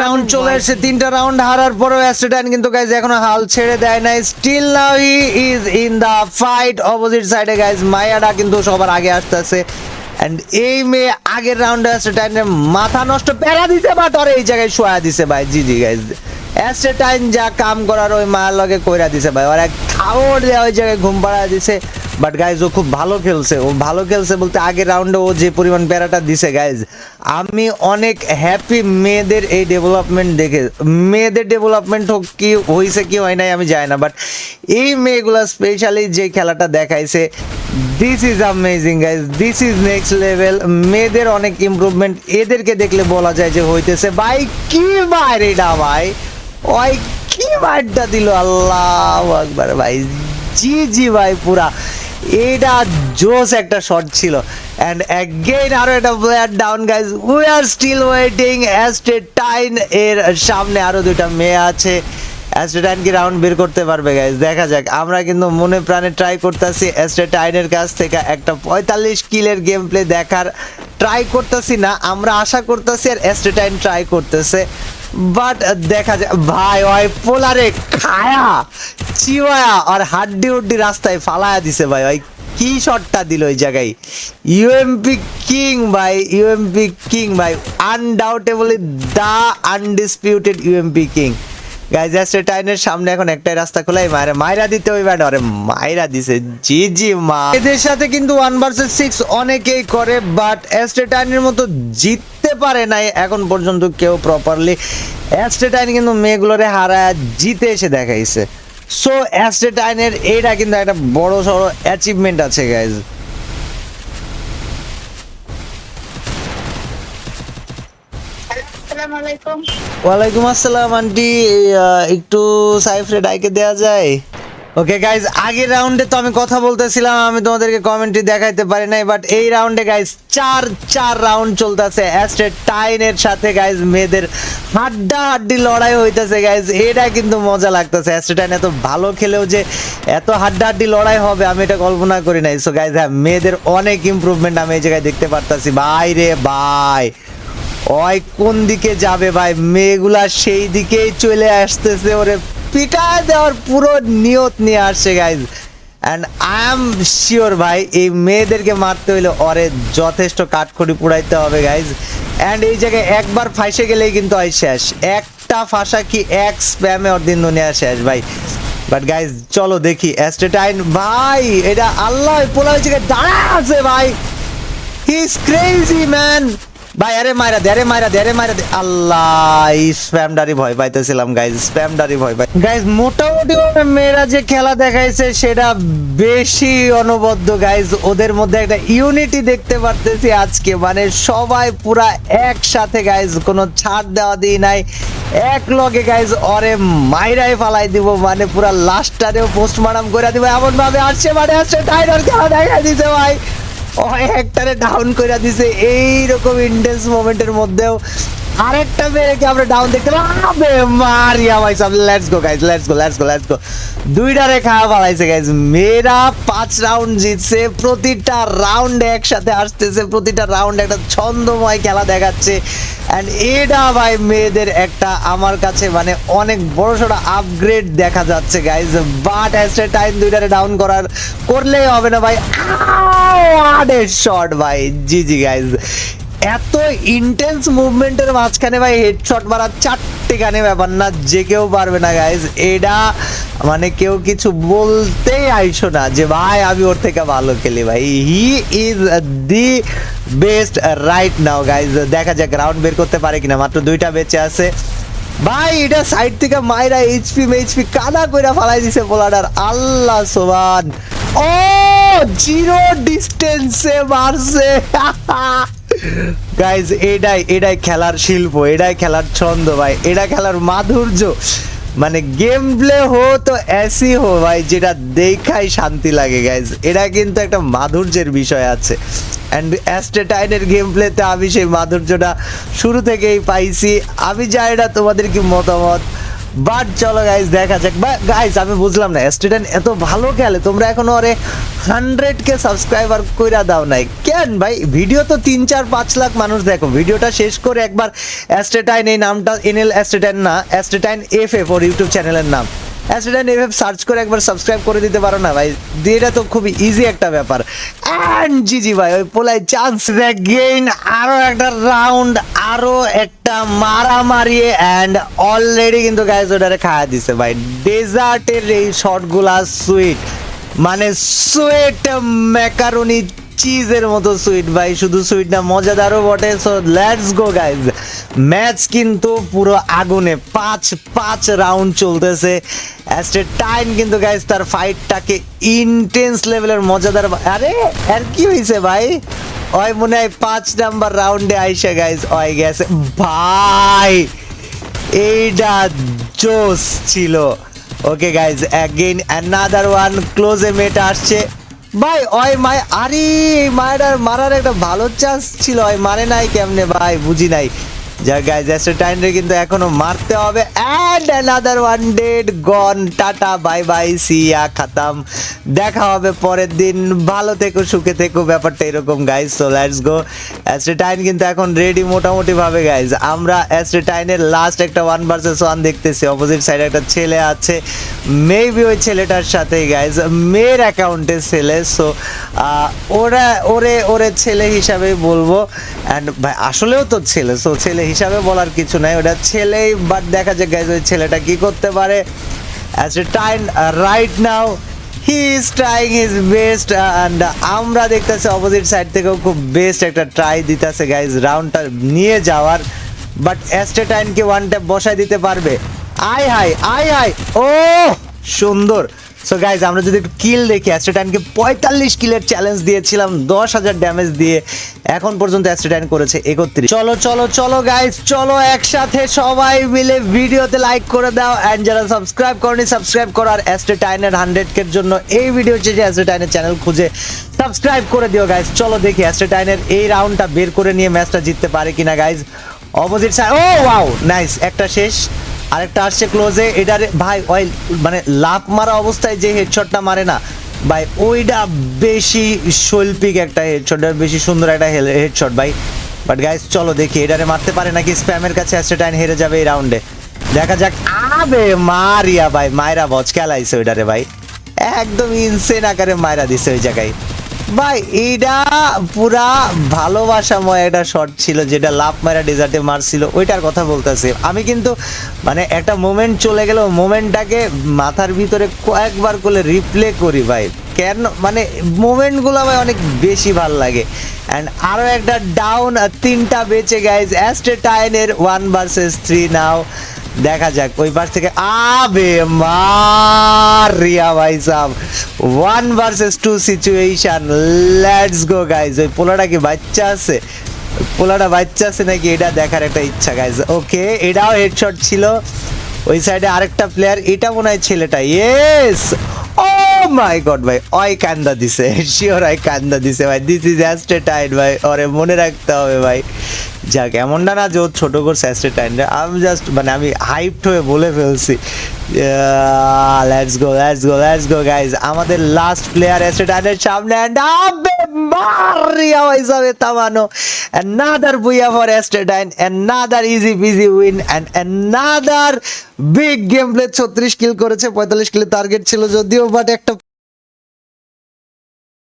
Round চলে এসেছে, 3টা রাউন্ড হারার পরেও অ্যাস্ট্রেটাইন কিন্তু গাইজ এখনো হাল ছেড়ে দেয় নাই। Still now he is in the fight opposite সাইডে গাইজ। মায়াডা কিন্তু সবার আগে আসতেছে এন্ড এই মেয়ে আগের রাউন্ডে অ্যাস্ট্রেটাইনের মাথা নষ্ট প্যারা দিছে, বাট আর এই জায়গায় শোয়া দিছে ভাই। জি গাইজ, অ্যাস্ট্রেটাইন যা কাম করার ওই মায়ের লগে কইরা দিছে ভাই। ওর এক খাওয়ার দেওয়া ওই জায়গায় ঘুম পাড়া দিছে। বাট গাইজ ও খুব ভালো খেলছে। ও ভালো খেলছে বলতে আগের রাউন্ডে ও যে পরিমাণ প্যারাটা দিছে গাইজ, আমি অনেক হ্যাপি মেয়েদের এই ডেভেলপমেন্ট দেখে। মেয়েদের ডেভেলপমেন্ট হোক কি হয়েছে কি হয় নাই আমি জানি না, বাট এই মেয়েগুলা স্পেশালি যে খেলাটা দেখাইছে, this is amazing guys, this is next level. মেয়েদের অনেক ইমপ্রুভমেন্ট এদেরকে দেখলে বলা যায় যে হইতেছে। ভাই কি বাইরে এটা ভাই, ওই কি বাইরটা দিল, আল্লাহু আকবার ভাই। জি ভাই, পুরা এটা জোস একটা শট ছিল। এন্ড অ্যাগেইন আরো একটা player down guys. We are still waiting. অ্যাস্ট্রেটাইন এর সামনে আরো দুইটা মেয়ে আছে। অ্যাস্ট্রেটাইন কি রাউন্ড বের করতে পারবে গাইজ? দেখা যাক। আমরা কিন্তু মনে প্রাণে ট্রাই করতেছি অ্যাস্ট্রেটাইনের কাছ থেকে একটা 45 কিলের গেম প্লে দেখার ট্রাই করতেছি না, আমরা আশা করতেছি আর অ্যাস্ট্রেটাইন ট্রাই করতেছে। বাট দেখা যায় ভাই, ওই পোলারে খায়া চিওয়া আর হাড্ডি উড্ডি রাস্তায় ফালায়া দিছে ভাই। ওই কি শটটা দিল ওই জায়গায়। ইউএমপি কিং ভাই, ইউএমপি কিং ভাই, আনডাউটেবলি দা আনডিসপিউটেড ইউএমপি কিং গাইজ। অ্যাস্ট্রেটাইনের সামনে এখন একটাই রাস্তা খোলাই, মাইরা দিতে ওই ব্যাট আরে মাইরা দিছে। জি মা, এদের সাথে কিন্তু 1 ভার্সেস 6 অনেকেই করে, বাট অ্যাস্ট্রেটাইনের মতো জিততে পারে নাই এখন পর্যন্ত কেউ প্রপারলি। অ্যাস্ট্রেটাইন কিন্তু মেয়েগুলোরে হারায় জিতে এসে দেখাইছে। সো অ্যাস্ট্রেটাইনের এইটা কিন্তু একটা বড় সড়ো অ্যাচিভমেন্ট আছে গাইজ। ওয়ালাইকুম আসসালাম আন্টি, একটু সাইফরে ডাইকে দেওয়া যায়? ওকে গাইজ, আগের রাউন্ডে তো আমি কথা বলতেছিলাম, আমি তোমাদেরকে কমেন্ট্রি দেখাইতে পারি নাই, বাট এই রাউন্ডে গাইজ চার রাউন্ড চলতেছে অ্যাস্ট্রেটাইনের সাথে গাইজ। মেয়েদের হাড্ডাহাড্ডি লড়াই হইতেছে গাইজ, এটা কিন্তু মজা লাগতেছে। অ্যাস্ট্রেটাইন এত ভালো খেলেও যে এত হাড্ডাহাড্ডি লড়াই হবে আমি এটা কল্পনা করি নাই। সো গাইজ হ্যাঁ, মেয়েদের অনেক ইমপ্রুভমেন্ট আমি এই জায়গায় দেখতে পারতাছি ভাই রে ভাই। ওই কোন দিকে যাবে ভাই, মেয়েগুলা সেই দিকেই চলে আসতেছে, ওরে পিটা দেওয়ার পুরো নিয়ত নিয়ে আসছে guys. And I am sure ভাই এই মেয়েদেরকে মারতে হইলে ওরে যথেষ্ট কাঠখড়ি পুড়াইতে হবে গাইজ। অ্যান্ড এই জায়গায় একবার ফাঁসে গেলেই কিন্তু হয় শেষ। একটা ফাঁসা কি এক স্প্যামে ওর দিন দুনিয়া শেষ ভাই। বাট গাইজ চলো দেখি অ্যাস্ট্রেটাইন ভাই, এটা আল্লাহ পোলা হয়েছে দাঁড়া আছে ভাই। হি ইজ ক্রেজি ম্যান ভাই। আরে মাইরা দে, আরে মাইরা দে, আরে মাইরা দে। আল্লাহ, এই স্প্যামডারি ভয় পাইতেছিলাম গাইজ, স্প্যামডারি ভয় পাই গাইজ। মোটামুটি মেয়েরা যে খেলা দেখাইছে সেটা বেশি অনবদ্য গাইজ। ওদের মধ্যে একটা ইউনিটি দেখতে পারতেছি আজকে, মানে সবাই পুরা একসাথে গাইজ, কোনো ছাড় দেওয়া দিই নাই, এক লগে গাইজ ওরে মাইরাই ফালাই দিব, মানে পুরা লাস্টারেও পোস্টমর্টম করে দিব এমন ভাবে আসছে, মানে আসছে টাইগার খেলা দেখাই দিছে ভাই। একটারে ডাউন করে দিছে এইরকম ইন্টেন্স মোমেন্টের মধ্যেও। আরেকটা মেয়েকে আমরা ডাউন দেখতে মারিয়া ভাই সব। Let's go guys, let's go. দুইটারে খাওয়া পালাইছে গাইজ। মেয়েরা 5 রাউন্ড জিতছে, প্রতিটা রাউন্ডে একসাথে আসতেছে, প্রতিটা রাউন্ড একটা ছন্দময় খেলা দেখাচ্ছে। অ্যান্ড এটা ভাই মেয়েদের একটা আমার কাছে মানে অনেক বড় সড়ো আপগ্রেড দেখা যাচ্ছে গাইজ। বাট অ্যাস্ট্রেটাইন দুইটারে ডাউন করলেই হবে না ভাই। শট ভাই, জি গাইজ। এত ইন্টেন্স মুভমেন্টের মাঝখানে ভাই হেডশট মারা 4টে গানে ব্যাপার না, যে কেউ পারবে না গাইজ। এটা মানে কেউ কিছু বলতেই আইসো না যে ভাই আমি ওর থেকে ভালো খেলি ভাই। He is the best right now guys. দেখা যাক রাউন্ড বের করতে পারে কিনা, মাত্র 2টা বেঁচে আছে ভাই। এটা সাইড থেকে মাইরা এইচপি কাদা কইরা ফালাই দিছে পোলাডার। আল্লাহ সুবহান, ও জিরো ডিস্টেন্সে মারছে গাইজ। এটাই খেলার শিল্প, এটাই খেলার ছন্দ ভাই, এটা খেলার মাধুর্য। মানে গেম প্লে হো তো এসি হো ভাই, যেটা দেখাই শান্তি লাগে গাইজ। এটা কিন্তু একটা মাধুর্যের বিষয় আছে। অ্যান্ড অ্যাস্ট্রেটাইনের গেম প্লেতে আমি সেই মাধুর্যটা শুরু থেকেই পাইছি। আমি জানি না তোমাদের কি মতামত, বাট চলো গাইজ দেখা যাক। গাইজ আমি বুঝলাম না স্টুডেন্ট এত ভালো খেলে, তোমরা এখনো ওরে 100K সাবস্ক্রাইবার কইরা দাও নাই কেন ভাই? ভিডিও তো 3-4-5 লাখ মানুষ দেখো, ভিডিওটা শেষ করে একবার অ্যাস্টেটাইন, এই নামটা এনএল অ্যাস্টেটাইন না, অ্যাস্টেটাইন এফএফ ওর ইউটিউব চ্যানেলের নাম, অ্যাস্টেটাইন এফএফ সার্চ করে একবার সাবস্ক্রাইব করে দিতে পারো না ভাই? এটা তো খুবই ইজি একটা ব্যাপার। অ্যান্ড জিজি ভাই ওই পোলাই চান্স গেইন, আরো একটা রাউন্ড, আরো একটা মারামারি, অ্যান্ড অলরেডি কিন্তু গাইজ ওটারে খাওয়া দিছে ভাই। ডেজার্টের এই শটগুলা সুইট, মানে সুইট ম্যাকারনি চিজের মতো সুইট ভাই, শুধু সুইট না মজাদারও বটে। So let's go guys, match কিন্তু পুরো আগুনে, 5 রাউন্ড চলতেছে। অ্যাস্টেটাইন কিন্তু গাইজ তার ফাইটটাকে ইন্টেন্স লেভেলের মজাদার, আরে আর কি হয়েছে ভাই? ওই মনে হয় 5 নাম্বার রাউন্ডে আইসা গাইজ ওই গেছে ভাই, এইটা জোস ছিল। Okay guys again another one, ক্লোজে মেট আসছে ভাই। ওই মাই, আরে মায়ের মারার একটা ভালো চান্স ছিল, ওই মারে নাই কেমনে ভাই বুঝি নাই। যা গাইজ অ্যাস্টেটাইনরে কিন্তু এখনো মারতে হবে। And another one dead, gone, tata bye bye, সিয়া খতম। দেখা হবে পরের দিন, ভালো থেকো সুখে থেকো, ব্যাপারটা এরকম guys. So let's go. Astatine কিন্তু এখন রেডি মোটামুটি ভাবে গাইজ। আমরা অ্যাস্টেটাইনের লাস্ট একটা 1 ভার্সেস 1 দেখতেছি। অপোজিট সাইডে একটা ছেলে আছে, মেবি ওই ছেলেটার সাথে গাইজ মেয়ের অ্যাকাউন্টে ছেলে। সো ওরে ছেলে হিসাবে বলবো। অ্যান্ড ভাই আসলেও তো ছেলে, সো ছেলে হিসাবে বলার কিছু নাই, ওটা ছেলেই। বাট দেখা যাক গাইজ ওই ছেলেটা কি করতে পারে। Astatine right now he is trying his best, and আমরা দেখতেছি অপোজিট সাইড থেকেও খুব বেস্ট একটা ট্রাই দিতেছে গাইজ রাউন্ডটা নিয়ে যাওয়ার। বাট অ্যাস্টেটাইনকে ওয়ান ট্যাপ বসায় দিতে পারবে? আয় হাই ও সুন্দর। সো গাইজ আমরা যদি একটু কিল দেখি, অ্যাস্টেটাইনকে 45 কিলের চ্যালেঞ্জ দিয়েছিলাম 10,000 ড্যামেজ দিয়ে, এখন পর্যন্ত অ্যাস্টেটাইন করেছে 31। চলো গাইজ, চলো একসাথে সবাই মিলে ভিডিওতে লাইক করে দাও, অ্যান্ড যারা সাবস্ক্রাইব করনি সাবস্ক্রাইব করো। আর অ্যাস্টেটাইনের 100K জন্য এই ভিডিও শেষে অ্যাস্টেটাইনের চ্যানেল খুঁজে সাবস্ক্রাইব করে দিও গাইজ। চলো দেখি অ্যাস্টেটাইনের এই রাউন্ডটা বের করে নিয়ে ম্যাচটা জিততে পারে কিনা গাইজ। অপোজিট সাইড, ও ওয়াও নাইস, একটা শেষ, আরেকটা আসছে ক্লোজে। এটারে ভাই ওই মানে লাফ মারা অবস্থায় যে হেডশটটা মারে না ভাই, ওইটা বেশি শৈল্পিক একটা হেডশট, বেশি সুন্দর একটা হেডশট ভাই। বাট গাইস চলো দেখি এটারে মারতে পারে নাকি। স্প্যামের কাছে অ্যাস্টেটাইন হেরে যাবে এই রাউন্ডে, দেখা যাক। আবে মারিয়া ভাই, মায়রা বচ খেলাইছে ওইটারে ভাই, একদম ইনসেন আকারে মায়রা দিছে ওই জায়গায় ভাই। এইটা পুরা ভালোবাসাময় একটা শট ছিল, যেটা লাভ মারা ডেজার্টে মারছিল, ওইটার কথা বলতেছি আমি। কিন্তু মানে একটা মোমেন্ট চলে গেল, মোমেন্টটাকে মাথার ভিতরে কয়েকবার করে রিপ্লে করি ভাই, কেন মানে মোমেন্টগুলো ভাই অনেক বেশি ভাল লাগে। অ্যান্ড আরও একটা ডাউন, 3টা বেঁচে গাইজ অ্যাস্টেটাইনের 1 ভার্সেস 3 নাও। দেখা যাক ওই পাশ থেকে, আবে মারিয়া ভাই sub, 1 versus 2 situation. Let's go guys. ওই পোলাটা কি বাচ্চা আছে, পোলাটা বাচ্চা আছে নাকি এটা দেখার একটা ইচ্ছা গাইজ। ওকে এটাও হেডশট ছিল। ওই সাইডে আরেকটা প্লেয়ার, এটা মনে হয় ছেলেটা, ইয়েস। ও মাই গড ভাই, ওই কান্দা দিছে, শিওর ওই কান্দা দিছে ভাই। দিস ইজ অ্যাস্টেটাইন ভাই, ওরে মনে রাখতে হবে ভাই। যাক এমনটা না যে ও ছোট করছে অ্যাস্টেটাইনটা, আমি জাস্ট মানে আমি হাইপড হয়ে বলে ফেলছি। লেটস গো গাইজ, আমাদের লাস্ট প্লেয়ার অ্যাস্টেটাইনের সামনে, এন্ড আবে মারিয়া ভাই সাবে তামানো। Another booyah for Astetine, another easy peasy win, and another big gameplay। 36 কিল করেছে, 45 কিলের টার্গেট ছিল যদিও, বাট একটা